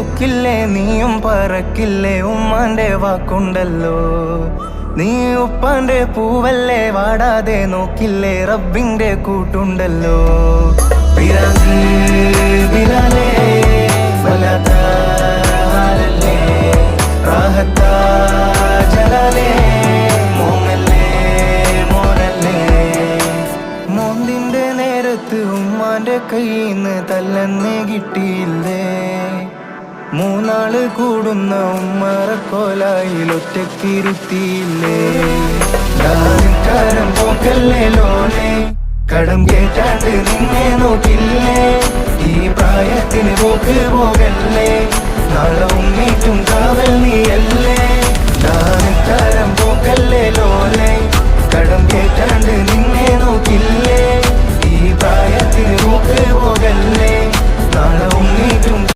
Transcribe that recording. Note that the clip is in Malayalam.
എടുക്കില്ലേ നീയും പറക്കില്ലേ ഉമ്മാന്റെ വാക്കുണ്ടല്ലോ. നീ ഉപ്പാന്റെ പൂവല്ലേ വാടാതെ നോക്കില്ലേ റബ്ബിന്റെ കൂട്ടുണ്ടല്ലോ. ബിലാലേ ബിലാലേ ഫലാത്താ ഹാലല്ലേ റാഹത്താ ജലാലേ മോങ്ങല്ലേ മോനല്ലേ. മോന്തിന്റെ നേരത്ത് ഉമ്മാന്റെ കയ്യിന്ന് തല്ലെന്ന് കിട്ടിയില്ലേ. മൂന്നാള് കൂടുന്ന ഉമ്മറക്കോലായിൽ ഒറ്റക്കിരുത്തിയില്ലേ. കാരം പോക്കല്ലേ ലോലെ കടം കേട്ടാണ്ട് നിന്നെ നോക്കില്ലേ. ഈ പ്രായത്തിന് പോക്ക് പോകല്ലേ നാളെ ഉമ്മീറ്റും കാവൽ നീയല്ലേ. കാരം പോക്കല്ലേ ലോലെ